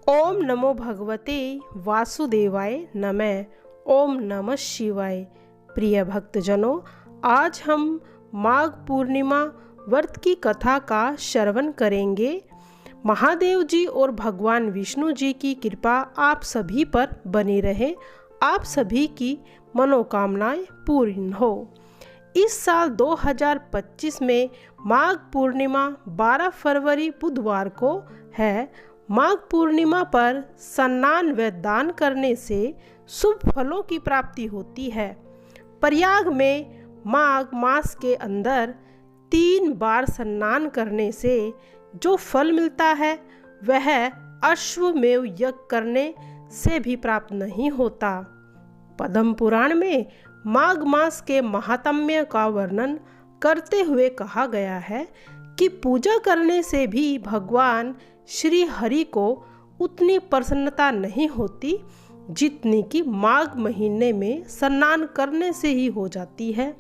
ओम नमो भगवते वासुदेवाय नमः। ओम नमः शिवाय। प्रिय भक्तजनों, आज हम माघ पूर्णिमा व्रत की कथा का श्रवण करेंगे। महादेव जी और भगवान विष्णु जी की कृपा आप सभी पर बनी रहे, आप सभी की मनोकामनाएं पूर्ण हो। इस साल 2025 में माघ पूर्णिमा 12 फरवरी बुधवार को है। माघ पूर्णिमा पर स्नान व दान करने से शुभ फलों की प्राप्ति होती है। प्रयाग में माघ मास के अंदर 3 बार स्नान करने से जो फल मिलता है वह अश्वमेव यज्ञ करने से भी प्राप्त नहीं होता। पद्म पुराण में माघ मास के महात्म्य का वर्णन करते हुए कहा गया है कि पूजा करने से भी भगवान श्री हरि को उतनी प्रसन्नता नहीं होती जितनी कि माघ महीने में स्नान करने से ही हो जाती है।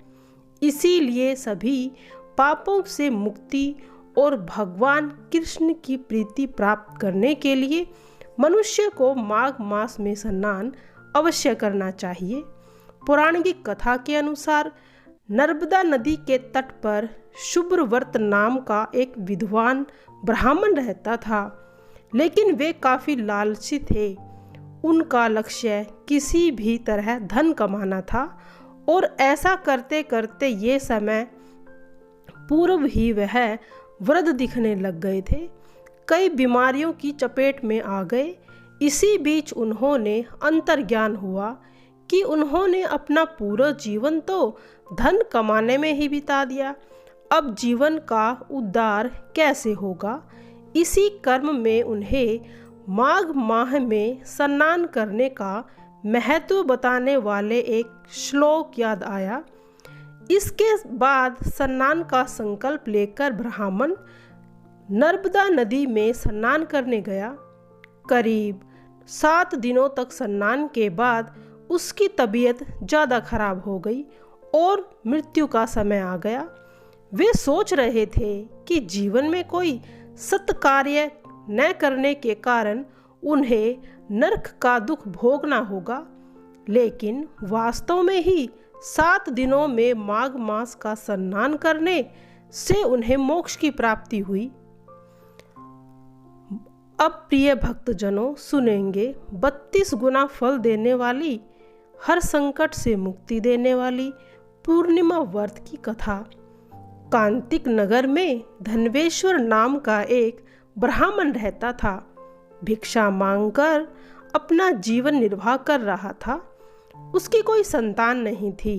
इसीलिए सभी पापों से मुक्ति और भगवान कृष्ण की प्रीति प्राप्त करने के लिए मनुष्य को माघ मास में स्नान अवश्य करना चाहिए। पौराणिक कथा के अनुसार नर्मदा नदी के तट पर शुभ्रव्रत नाम का एक विद्वान ब्राह्मण रहता था, लेकिन वे काफ़ी लालची थे। उनका लक्ष्य किसी भी तरह धन कमाना था और ऐसा करते करते ये समय पूर्व ही वह वृद्ध दिखने लग गए थे। कई बीमारियों की चपेट में आ गए। इसी बीच उन्होंने अंतर्ज्ञान हुआ कि उन्होंने अपना पूरा जीवन तो धन कमाने में ही बिता दिया, अब जीवन का उद्धार कैसे होगा। इसी कर्म में उन्हें माघ माह में स्नान करने का महत्व बताने वाले एक श्लोक याद आया। इसके बाद स्नान का संकल्प लेकर ब्राह्मण नर्मदा नदी में स्नान करने गया। करीब 7 दिनों तक स्नान के बाद उसकी तबीयत ज़्यादा खराब हो गई और मृत्यु का समय आ गया। वे सोच रहे थे कि जीवन में कोई सत्कार्य न करने के कारण उन्हें नरक का दुख भोगना होगा, लेकिन वास्तव में ही 7 दिनों में माघ मास का स्नान करने से उन्हें मोक्ष की प्राप्ति हुई। अब प्रिय भक्तजनों सुनेंगे 32 गुना फल देने वाली, हर संकट से मुक्ति देने वाली पूर्णिमा व्रत की कथा। कांतिक नगर में धनवेश्वर नाम का एक ब्राह्मण रहता था। भिक्षा मांगकर अपना जीवन निर्वाह कर रहा था। उसकी कोई संतान नहीं थी।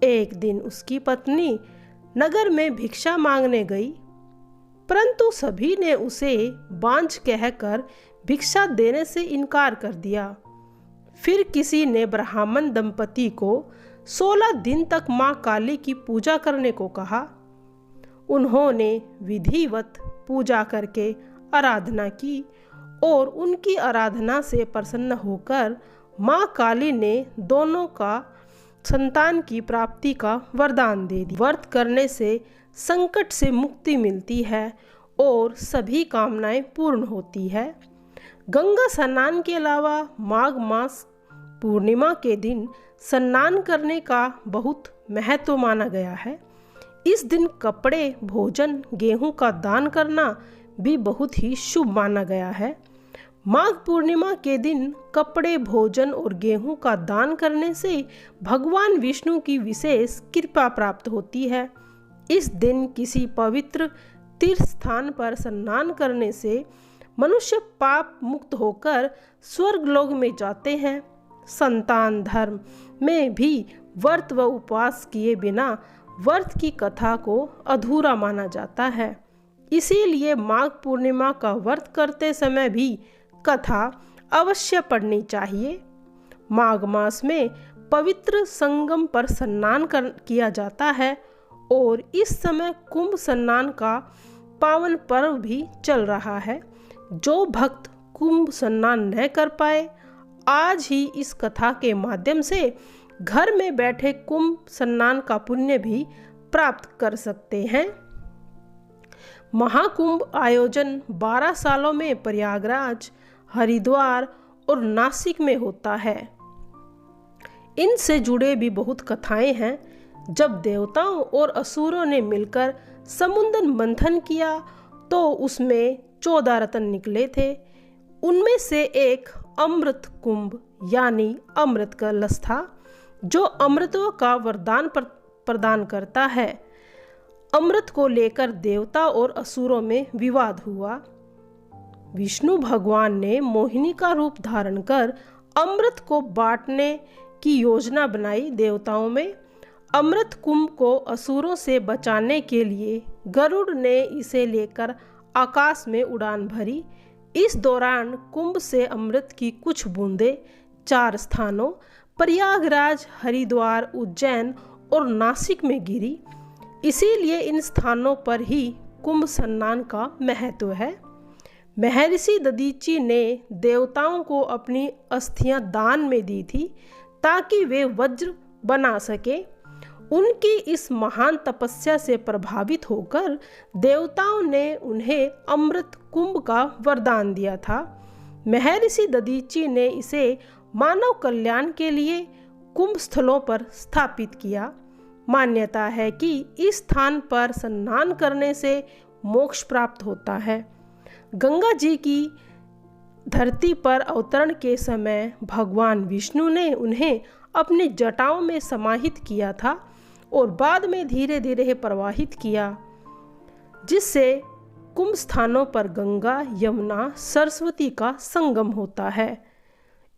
एक दिन उसकी पत्नी नगर में भिक्षा मांगने गई, परंतु सभी ने उसे बांझ कहकर भिक्षा देने से इनकार कर दिया। फिर किसी ने ब्राह्मण दंपति को 16 दिन तक माँ काली की पूजा करने को कहा। उन्होंने विधिवत पूजा करके आराधना की और उनकी आराधना से प्रसन्न होकर माँ काली ने दोनों का संतान की प्राप्ति का वरदान दे दिया। व्रत करने से संकट से मुक्ति मिलती है और सभी कामनाएं पूर्ण होती है। गंगा स्नान के अलावा माघ मास पूर्णिमा के दिन स्नान करने का बहुत महत्व माना गया है। इस दिन कपड़े, भोजन, गेहूं का दान करना भी बहुत ही शुभ माना गया है। माघ पूर्णिमा के दिन कपड़े, भोजन और गेहूं का दान करने से भगवान विष्णु की विशेष कृपा प्राप्त होती है। इस दिन किसी पवित्र तीर्थ स्थान पर स्नान करने से मनुष्य पाप मुक्त होकर स्वर्ग लोक में जाते हैं। संतान धर्म में भी व्रत व उपवास किए बिना व्रत की कथा को अधूरा माना जाता है। इसीलिए माघ पूर्णिमा का व्रत करते समय भी कथा अवश्य पढ़नी चाहिए। माघ मास में पवित्र संगम पर स्नान किया जाता है और इस समय कुंभ स्नान का पावन पर्व भी चल रहा है। जो भक्त कुंभ स्नान न कर पाए, आज ही इस कथा के माध्यम से घर में बैठे कुंभ स्नान का पुण्य भी प्राप्त कर सकते हैं। महाकुंभ आयोजन 12 सालों में प्रयागराज, हरिद्वार और नासिक में होता है। इनसे जुड़े भी बहुत कथाएं हैं। जब देवताओं और असुरों ने मिलकर समुद्र मंथन किया तो उसमें 14 रत्न निकले थे। उनमें से एक अमृत कुंभ यानी अमृत कलश था, जो अमृतों का वरदान प्रदान करता है। अमृत को लेकर देवता और असुरों में विवाद हुआ। विष्णु भगवान ने मोहिनी का रूप धारण कर अमृत को बांटने की योजना बनाई। देवताओं में अमृत कुंभ को असुरों से बचाने के लिए गरुड़ ने इसे लेकर आकाश में उड़ान भरी। इस दौरान कुंभ से अमृत की कुछ बूंदें 4 स्थानों प्रयागराज, हरिद्वार, उज्जैन और नासिक में गिरी। इसीलिए इन स्थानों पर ही कुंभ स्नान का महत्व है। महर्षि दधीचि ने देवताओं को अपनी अस्थियां दान में दी थी ताकि वे वज्र बना सके। उनकी इस महान तपस्या से प्रभावित होकर देवताओं ने उन्हें अमृत कुंभ का वरदान दिया था। महर्षि दधीचि ने इसे मानव कल्याण के लिए कुंभ स्थलों पर स्थापित किया। मान्यता है कि इस स्थान पर स्नान करने से मोक्ष प्राप्त होता है। गंगा जी की धरती पर अवतरण के समय भगवान विष्णु ने उन्हें अपनी जटाओं में समाहित किया था और बाद में धीरे धीरे प्रवाहित किया, जिससे कुंभ स्थानों पर गंगा, यमुना, सरस्वती का संगम होता है।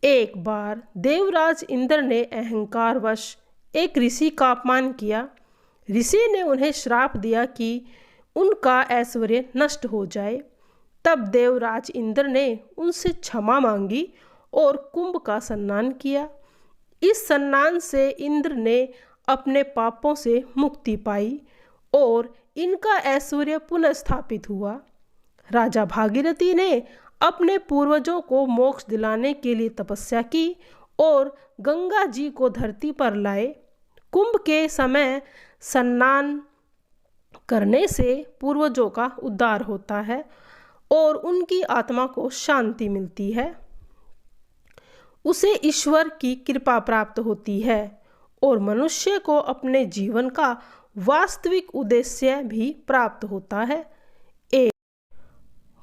एक बार देवराज इंद्र ने अहंकारवश एक ऋषि का अपमान किया। ऋषि ने उन्हें श्राप दिया कि उनका ऐश्वर्य नष्ट हो जाए। तब देवराज इंद्र ने उनसे क्षमा मांगी और कुंभ का स्नान किया। इस स्नान से इंद्र ने अपने पापों से मुक्ति पाई और इनका ऐश्वर्य पुनः स्थापित हुआ। राजा भागीरथी ने अपने पूर्वजों को मोक्ष दिलाने के लिए तपस्या की और गंगा जी को धरती पर लाए। कुंभ के समय स्नान करने से पूर्वजों का उद्धार होता है और उनकी आत्मा को शांति मिलती है। उसे ईश्वर की कृपा प्राप्त होती है और मनुष्य को अपने जीवन का वास्तविक उद्देश्य भी प्राप्त होता है।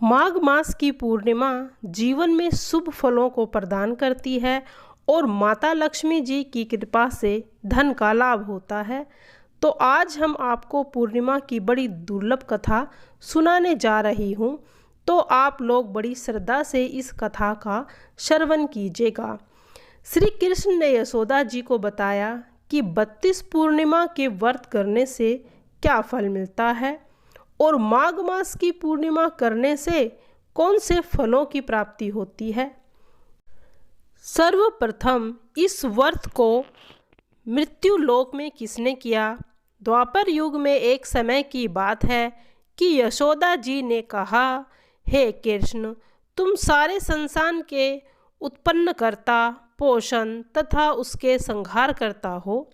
माघ मास की पूर्णिमा जीवन में शुभ फलों को प्रदान करती है और माता लक्ष्मी जी की कृपा से धन का लाभ होता है। तो आज हम आपको पूर्णिमा की बड़ी दुर्लभ कथा सुनाने जा रही हूँ, तो आप लोग बड़ी श्रद्धा से इस कथा का श्रवण कीजिएगा। श्री कृष्ण ने यशोदा जी को बताया कि 32 पूर्णिमा के व्रत करने से क्या फल मिलता है और माघ मास की पूर्णिमा करने से कौन से फलों की प्राप्ति होती है। सर्वप्रथम इस व्रत को मृत्यु लोक में किसने किया? द्वापर युग में एक समय की बात है कि यशोदा जी ने कहा, हे कृष्ण, तुम सारे संसार के उत्पन्न करता, पोषण तथा उसके संहार करता हो।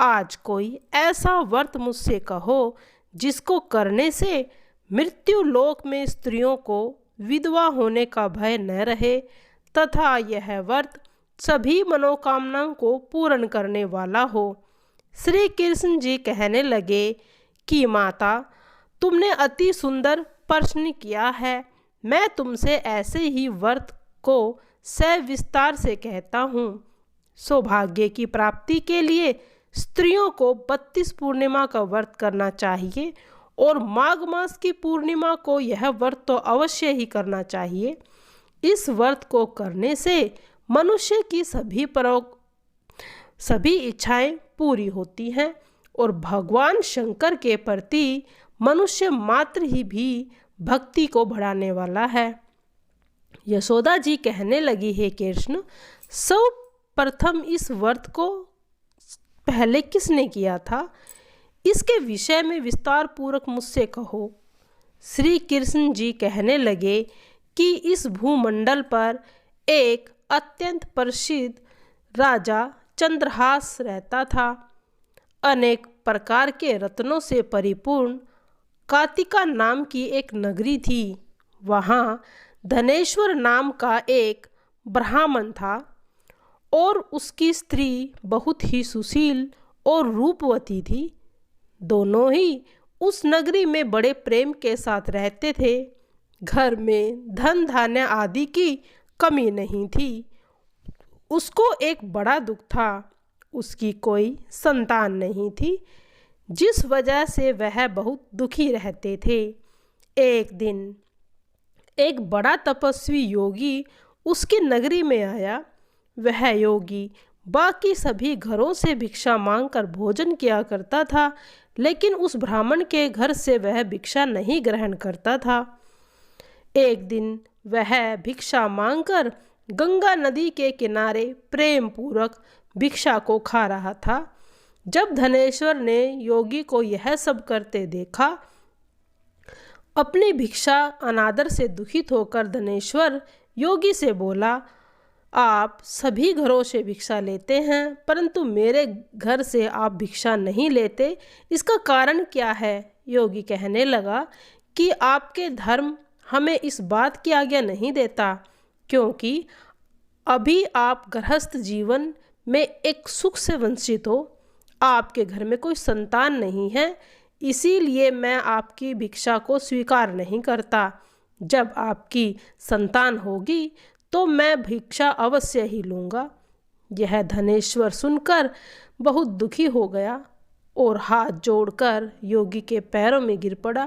आज कोई ऐसा व्रत मुझसे कहो जिसको करने से मृत्यु लोक में स्त्रियों को विधवा होने का भय न रहे तथा यह व्रत सभी मनोकामनाओं को पूर्ण करने वाला हो। श्री कृष्ण जी कहने लगे कि माता, तुमने अति सुंदर प्रश्न किया है। मैं तुमसे ऐसे ही व्रत को सविस्तार से कहता हूँ। सौभाग्य की प्राप्ति के लिए स्त्रियों को 32 पूर्णिमा का व्रत करना चाहिए और माघ मास की पूर्णिमा को यह व्रत तो अवश्य ही करना चाहिए। इस व्रत को करने से मनुष्य की सभी इच्छाएं पूरी होती हैं और भगवान शंकर के प्रति मनुष्य मात्र ही भी भक्ति को बढ़ाने वाला है। यशोदा जी कहने लगी, हे कृष्ण, सर्वप्रथम इस व्रत को पहले किसने किया था? इसके विषय में विस्तार पूर्वक मुझसे कहो। श्री कृष्ण जी कहने लगे कि इस भूमंडल पर एक अत्यंत प्रसिद्ध राजा चंद्रहास रहता था। अनेक प्रकार के रत्नों से परिपूर्ण कातिका नाम की एक नगरी थी। वहाँ धनेश्वर नाम का एक ब्राह्मण था और उसकी स्त्री बहुत ही सुशील और रूपवती थी। दोनों ही उस नगरी में बड़े प्रेम के साथ रहते थे। घर में धन धान्य आदि की कमी नहीं थी। उसको एक बड़ा दुख था, उसकी कोई संतान नहीं थी, जिस वजह से वह बहुत दुखी रहते थे। एक दिन एक बड़ा तपस्वी योगी उसकी नगरी में आया। वह योगी बाकी सभी घरों से भिक्षा मांगकर भोजन किया करता था, लेकिन उस ब्राह्मण के घर से वह भिक्षा नहीं ग्रहण करता था। एक दिन वह भिक्षा मांगकर गंगा नदी के किनारे प्रेम पूर्वक भिक्षा को खा रहा था। जब धनेश्वर ने योगी को यह सब करते देखा, अपनी भिक्षा अनादर से दुखित होकर धनेश्वर योगी से बोला, आप सभी घरों से भिक्षा लेते हैं, परंतु मेरे घर से आप भिक्षा नहीं लेते, इसका कारण क्या है? योगी कहने लगा कि आपके धर्म हमें इस बात की आज्ञा नहीं देता, क्योंकि अभी आप गृहस्थ जीवन में एक सुख से वंचित हो, आपके घर में कोई संतान नहीं है, इसीलिए मैं आपकी भिक्षा को स्वीकार नहीं करता। जब आपकी संतान होगी तो मैं भिक्षा अवश्य ही लूँगा। यह धनेश्वर सुनकर बहुत दुखी हो गया और हाथ जोड़कर योगी के पैरों में गिर पड़ा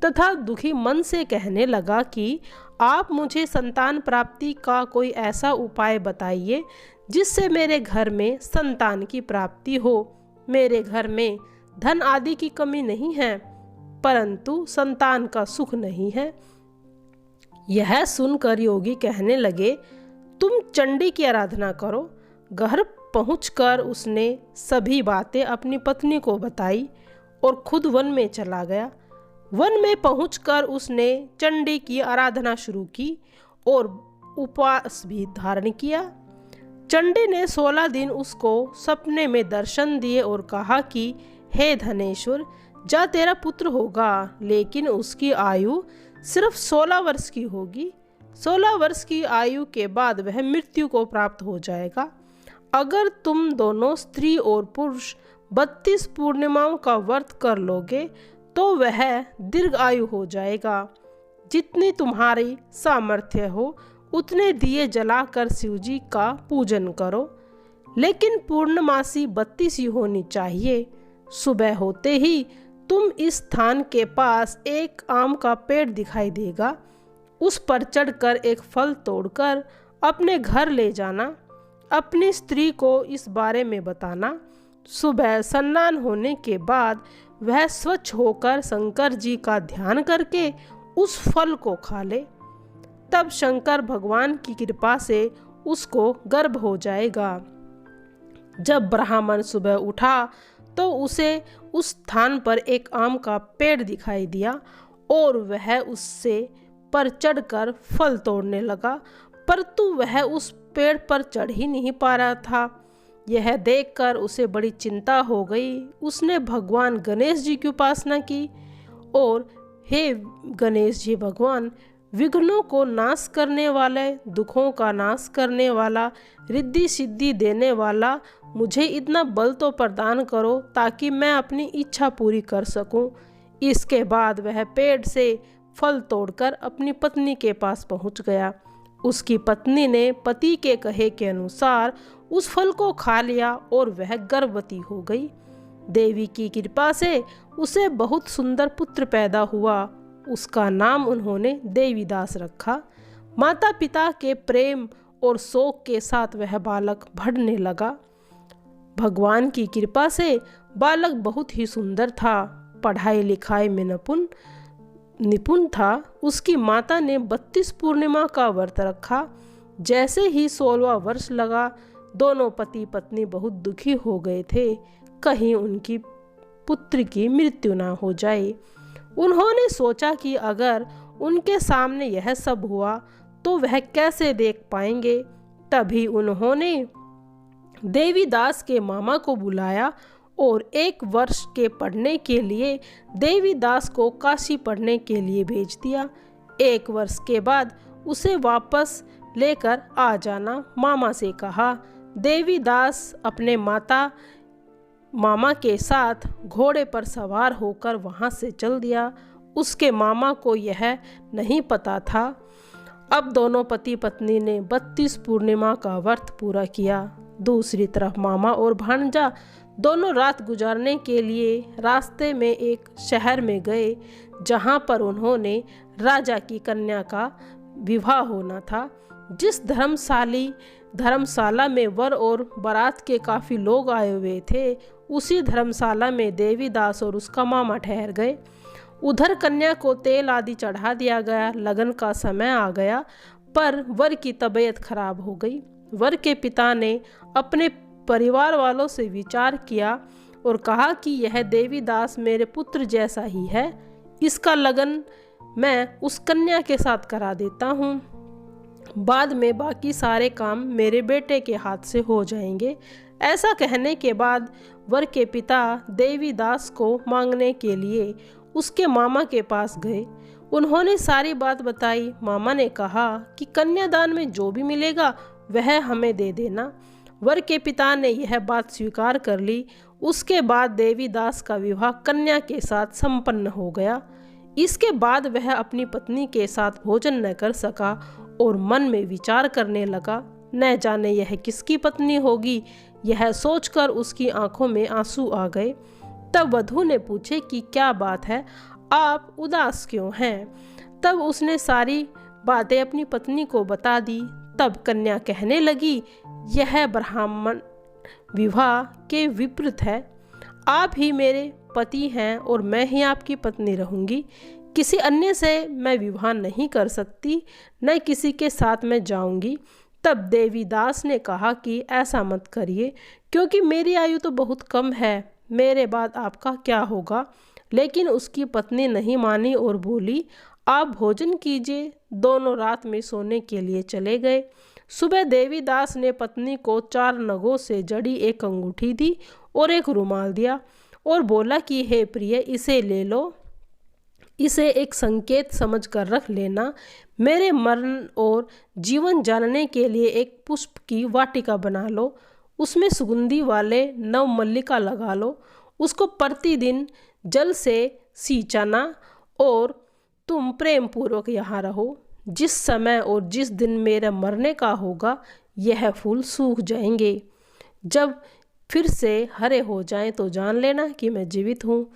तथा दुखी मन से कहने लगा कि आप मुझे संतान प्राप्ति का कोई ऐसा उपाय बताइए जिससे मेरे घर में संतान की प्राप्ति हो। मेरे घर में धन आदि की कमी नहीं है, परंतु संतान का सुख नहीं है। यह सुनकर योगी कहने लगे, तुम चंडी की आराधना करो। घर पहुंचकर उसने सभी बातें अपनी पत्नी को बताई और खुद वन में चला गया। वन में पहुंचकर उसने चंडी की आराधना शुरू की और उपवास भी धारण किया। चंडी ने 16 दिन उसको सपने में दर्शन दिए और कहा कि हे धनेश्वर, जा तेरा पुत्र होगा, लेकिन उसकी आयु सिर्फ 16 वर्ष की होगी। 16 वर्ष की आयु के बाद वह मृत्यु को प्राप्त हो जाएगा। अगर तुम दोनों स्त्री और पुरुष 32 पूर्णिमाओं का व्रत कर लोगे तो वह दीर्घ आयु हो जाएगा। जितनी तुम्हारी सामर्थ्य हो उतने दिए जलाकर शिवजी का पूजन करो, लेकिन पूर्णमासी 32 ही होनी चाहिए। सुबह होते ही तुम इस स्थान के पास एक आम का पेड़ दिखाई देगा, उस पर चढ़कर एक फल तोड़कर अपने घर ले जाना। अपनी स्त्री को इस बारे में बताना। सुबह स्नान होने के बाद वह स्वच्छ होकर शंकर जी का ध्यान करके उस फल को खा ले। तब शंकर भगवान की कृपा से उसको गर्भ हो जाएगा। जब ब्राह्मण सुबह उठा तो उसे उस स्थान पर एक आम का पेड़ दिखाई दिया और वह उससे पर चढ़कर फल तोड़ने लगा, परंतु वह उस पेड़ पर चढ़ ही नहीं पा रहा था। यह देखकर उसे बड़ी चिंता हो गई। उसने भगवान गणेश जी की उपासना की और हे गणेश जी भगवान, विघ्नों को नाश करने वाले, दुखों का नाश करने वाला, रिद्धि सिद्धि देने वाला, मुझे इतना बल तो प्रदान करो ताकि मैं अपनी इच्छा पूरी कर सकूं। इसके बाद वह पेड़ से फल तोड़कर अपनी पत्नी के पास पहुंच गया। उसकी पत्नी ने पति के कहे के अनुसार उस फल को खा लिया और वह गर्भवती हो गई। देवी की कृपा से उसे बहुत सुंदर पुत्र पैदा हुआ। उसका नाम उन्होंने देवीदास रखा। माता पिता के प्रेम और शोक के साथ वह बालक बढ़ने लगा। भगवान की कृपा से बालक बहुत ही सुंदर था, पढ़ाई लिखाई में निपुण था। उसकी माता ने 32 पूर्णिमा का व्रत रखा। जैसे ही 16वां वर्ष लगा, दोनों पति पत्नी बहुत दुखी हो गए थे, कहीं उनकी पुत्र की मृत्यु ना हो जाए। उन्होंने सोचा कि अगर उनके सामने यह सब हुआ तो वह कैसे देख पाएंगे। तभी उन्होंने देवीदास के मामा को बुलाया और 1 वर्ष के पढ़ने के लिए देवीदास को काशी पढ़ने के लिए भेज दिया। 1 वर्ष के बाद उसे वापस लेकर आ जाना मामा से कहा। देवीदास अपने मामा के साथ घोड़े पर सवार होकर वहां से चल दिया। उसके मामा को यह नहीं पता था। अब दोनों पति पत्नी ने 32 पूर्णिमा का व्रत पूरा किया। दूसरी तरफ मामा और भांजा दोनों रात गुजारने के लिए रास्ते में एक शहर में गए, जहां पर उन्होंने राजा की कन्या का विवाह होना था। जिस धर्मशाला में वर और बारात के काफ़ी लोग आए हुए थे, उसी धर्मशाला में देवीदास और उसका मामा ठहर गए। उधर कन्या को तेल आदि चढ़ा दिया गया। लगन का समय आ गया, पर वर की तबीयत खराब हो गई। वर के पिता ने अपने परिवार वालों से विचार किया और कहा कि यह देवीदास मेरे पुत्र जैसा ही है, इसका लगन मैं उस कन्या के साथ करा देता हूँ। बाद में बाकी सारे काम मेरे बेटे के हाथ से हो जाएंगे। ऐसा कहने के बाद वर के पिता देवीदास को मांगने के लिए उसके मामा के पास गए। उन्होंने सारी बात बताई। मामा ने कहा कि कन्यादान में जो भी मिलेगा वह हमें दे देना। वर के पिता ने यह बात स्वीकार कर ली। उसके बाद देवीदास का विवाह कन्या के साथ संपन्न हो गया। इसके बाद वह अपनी पत्नी के साथ भोजन न कर सका और मन में विचार करने लगा, न जाने यह किसकी पत्नी होगी। यह सोचकर उसकी आंखों में आंसू आ गए। तब वधू ने पूछे कि क्या बात है, आप उदास क्यों हैं? तब उसने सारी बातें अपनी पत्नी को बता दी। तब कन्या कहने लगी, यह ब्राह्मण विवाह के विपरीत है। आप ही मेरे पति हैं और मैं ही आपकी पत्नी रहूंगी। किसी अन्य से मैं विवाह नहीं कर सकती, न किसी के साथ मैं जाऊंगी। तब देवीदास ने कहा कि ऐसा मत करिए, क्योंकि मेरी आयु तो बहुत कम है, मेरे बाद आपका क्या होगा। लेकिन उसकी पत्नी नहीं मानी और बोली, आप भोजन कीजिए। दोनों रात में सोने के लिए चले गए। सुबह देवीदास ने पत्नी को 4 नगों से जड़ी एक अंगूठी दी और एक रुमाल दिया और बोला कि हे प्रिय, इसे ले लो, इसे एक संकेत समझ कर रख लेना। मेरे मरण और जीवन जानने के लिए एक पुष्प की वाटिका बना लो, उसमें सुगंधी वाले 9 मल्लिका लगा लो, उसको प्रतिदिन जल से सींचना और तुम प्रेम पूर्वक यहाँ रहो। जिस समय और जिस दिन मेरे मरने का होगा, यह फूल सूख जाएंगे। जब फिर से हरे हो जाएं तो जान लेना कि मैं जीवित हूँ।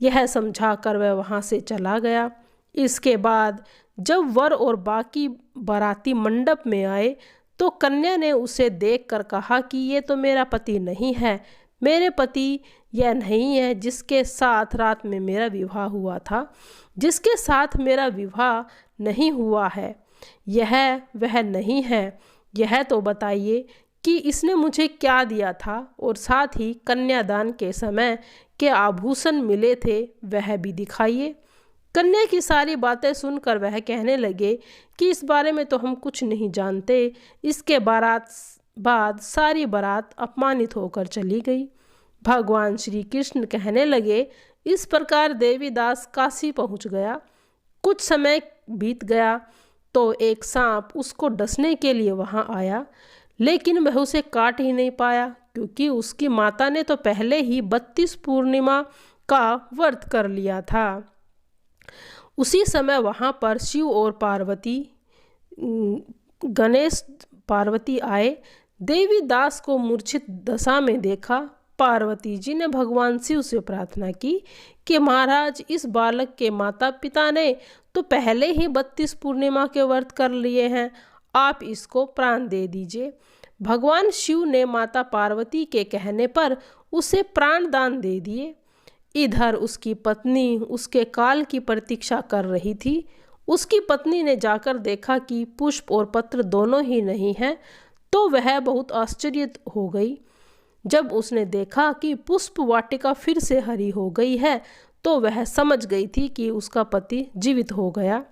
यह समझाकर वह वहाँ से चला गया। इसके बाद जब वर और बाकी बाराती मंडप में आए तो कन्या ने उसे देखकर कहा कि ये तो मेरा पति नहीं है, मेरे पति यह नहीं है जिसके साथ रात में मेरा विवाह हुआ था, जिसके साथ मेरा विवाह नहीं हुआ है, यह वह नहीं है। यह तो बताइए कि इसने मुझे क्या दिया था और साथ ही कन्यादान के समय के आभूषण मिले थे वह भी दिखाइए। कन्या की सारी बातें सुनकर वह कहने लगे कि इस बारे में तो हम कुछ नहीं जानते। इसके बाद सारी बारात अपमानित होकर चली गई। भगवान श्री कृष्ण कहने लगे, इस प्रकार देवीदास काशी पहुंच गया। कुछ समय बीत गया तो एक सांप उसको डसने के लिए वहां आया, लेकिन वह उसे काट ही नहीं पाया, क्योंकि उसकी माता ने तो पहले ही 32 पूर्णिमा का व्रत कर लिया था। उसी समय वहां पर शिव और गणेश पार्वती आए। देवीदास को मूर्छित दशा में देखा। पार्वती जी ने भगवान शिव से प्रार्थना की कि महाराज, इस बालक के माता पिता ने तो पहले ही 32 पूर्णिमा के व्रत कर लिए हैं, आप इसको प्राण दे दीजिए। भगवान शिव ने माता पार्वती के कहने पर उसे प्राण दान दे दिए। इधर उसकी पत्नी उसके काल की प्रतीक्षा कर रही थी। उसकी पत्नी ने जाकर देखा कि पुष्प और पत्र दोनों ही नहीं हैं, तो वह बहुत आश्चर्य हो गई। जब उसने देखा कि पुष्प वाटिका फिर से हरी हो गई है, तो वह समझ गई थी कि उसका पति जीवित हो गया।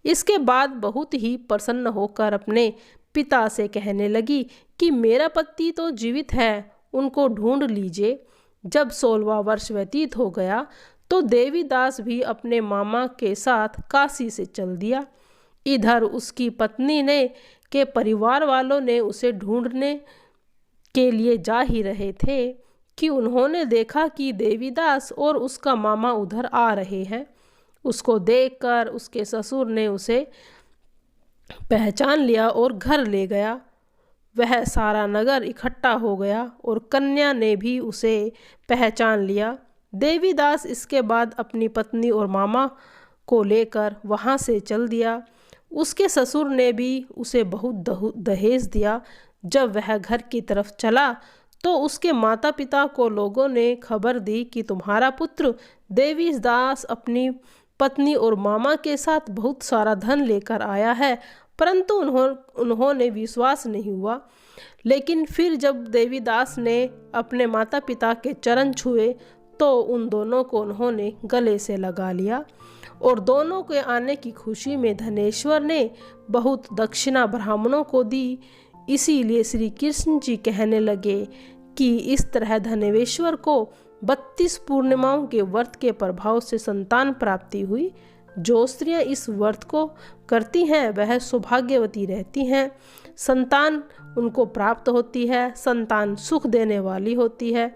इसके बाद बहुत ही प्रसन्न होकर अपने पिता से कहने लगी कि मेरा पति तो जीवित है, उनको ढूंढ लीजिए। जब 16वां वर्ष व्यतीत हो गया तो देवीदास भी अपने मामा के साथ काशी से चल दिया। इधर उसकी पत्नी ने के परिवार वालों ने उसे ढूंढने के लिए जा ही रहे थे कि उन्होंने देखा कि देवीदास और उसका मामा उधर आ रहे हैं। उसको देखकर उसके ससुर ने उसे पहचान लिया और घर ले गया। वह सारा नगर इकट्ठा हो गया और कन्या ने भी उसे पहचान लिया। देवीदास इसके बाद अपनी पत्नी और मामा को लेकर वहाँ से चल दिया। उसके ससुर ने भी उसे बहुत दहेज दिया। जब वह घर की तरफ चला तो उसके माता पिता को लोगों ने खबर दी कि तुम्हारा पुत्र देवीदास अपनी पत्नी और मामा के साथ बहुत सारा धन लेकर आया है। परंतु उन्होंने विश्वास नहीं हुआ। लेकिन फिर जब देवीदास ने अपने माता पिता के चरण छुए तो उन दोनों को उन्होंने गले से लगा लिया और दोनों के आने की खुशी में धनेश्वर ने बहुत दक्षिणा ब्राह्मणों को दी। इसीलिए श्री कृष्ण जी कहने लगे कि इस तरह धनेश्वर को 32 पूर्णिमाओं के व्रत के प्रभाव से संतान प्राप्ति हुई। जो स्त्रियां इस व्रत को करती हैं वह सौभाग्यवती रहती हैं, संतान उनको प्राप्त होती है, संतान सुख देने वाली होती है।